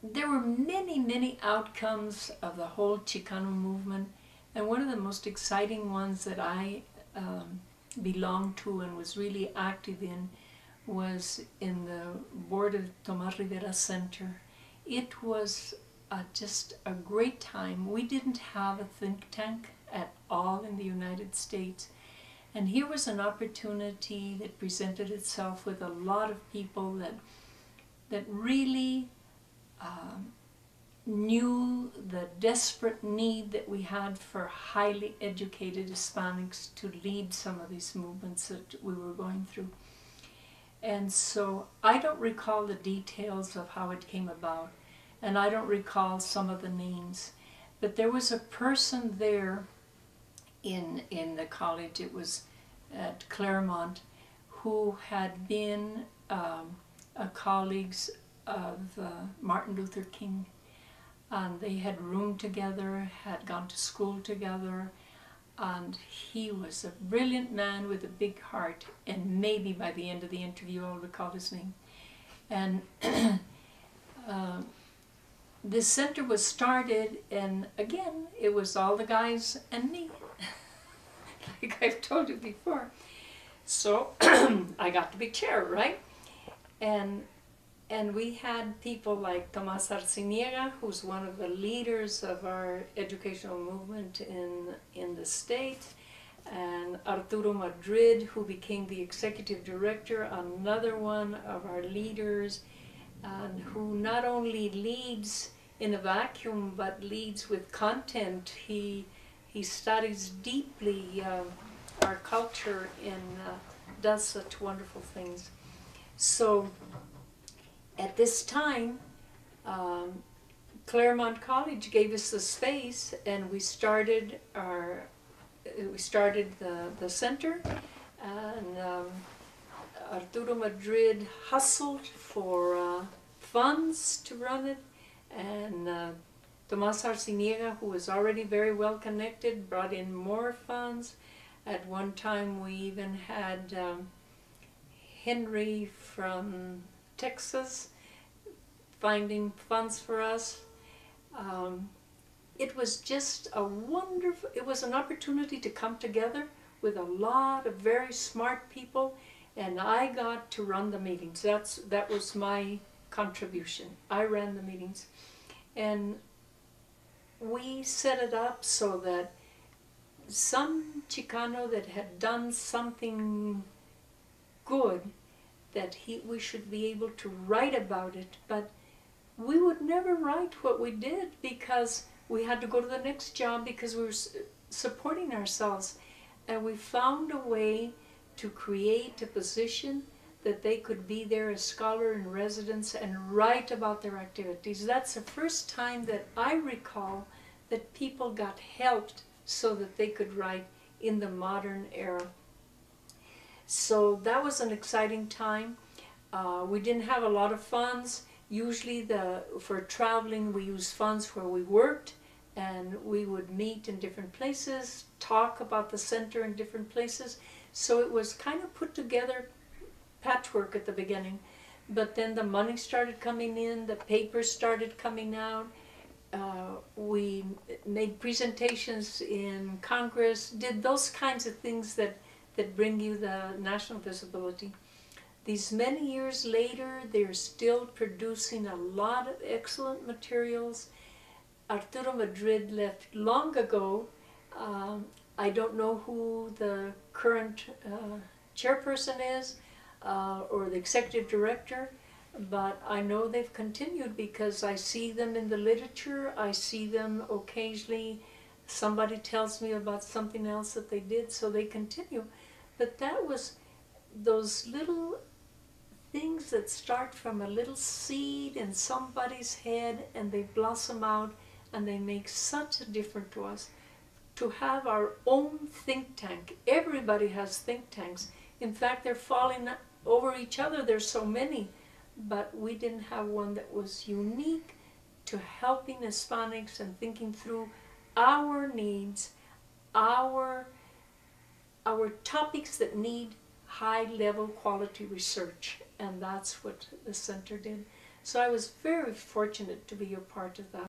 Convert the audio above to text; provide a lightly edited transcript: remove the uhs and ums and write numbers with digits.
there were many, many outcomes of the whole Chicano movement, and one of the most exciting ones that I belonged to and was really active in was in the board of Tomas Rivera Center. It was just a great time. We didn't have a think tank at all in the United States, and here was an opportunity that presented itself with a lot of people that really knew the desperate need that we had for highly educated Hispanics to lead some of these movements that we were going through. And so I don't recall the details of how it came about, and I don't recall some of the names, but there was a person there in the college, it was at Claremont, who had been colleagues of Martin Luther King, and they had roomed together, had gone to school together, and he was a brilliant man with a big heart, and maybe by the end of the interview I'll recall his name. And this center was started, and again it was all the guys and me, like I've told you before. So I got to be chair, right? And we had people like Tomas Arciniega, who's one of the leaders of our educational movement in the state, and Arturo Madrid, who became the executive director, another one of our leaders, and who not only leads in a vacuum, but leads with content. He studies deeply our culture and does such wonderful things. So at this time, Claremont College gave us the space, and we started the center, and Arturo Madrid hustled for funds to run it, and Tomas Arciniega, who was already very well connected, brought in more funds. At one time we even had Henry from Texas finding funds for us. It was just a wonderful, it was an opportunity to come together with a lot of very smart people, and I got to run the meetings. That was my contribution. I ran the meetings, and we set it up so that some Chicano that had done something good, that we should be able to write about it, but we would never write what we did because we had to go to the next job because we were supporting ourselves. And we found a way to create a position that they could be there as scholar in residence and write about their activities. That's the first time that I recall that people got helped so that they could write in the modern era. So that was an exciting time. We didn't have a lot of funds. Usually for traveling we used funds where we worked, and we would meet in different places, talk about the center in different places. So it was kind of put together patchwork at the beginning. But then the money started coming in, the papers started coming out. We made presentations in Congress, did those kinds of things that bring you the national visibility. These many years later, they're still producing a lot of excellent materials. Arturo Madrid left long ago. I don't know who the current chairperson is or the executive director, but I know they've continued because I see them in the literature. I see them occasionally. Somebody tells me about something else that they did, so they continue. But that was those little things that start from a little seed in somebody's head, and they blossom out, and they make such a difference to us. To have our own think tank. Everybody has think tanks. In fact, they're falling over each other. There's so many. But we didn't have one that was unique to helping Hispanics and thinking through our needs, our topics that need high-level quality research. And that's what the center did. So I was very fortunate to be a part of that.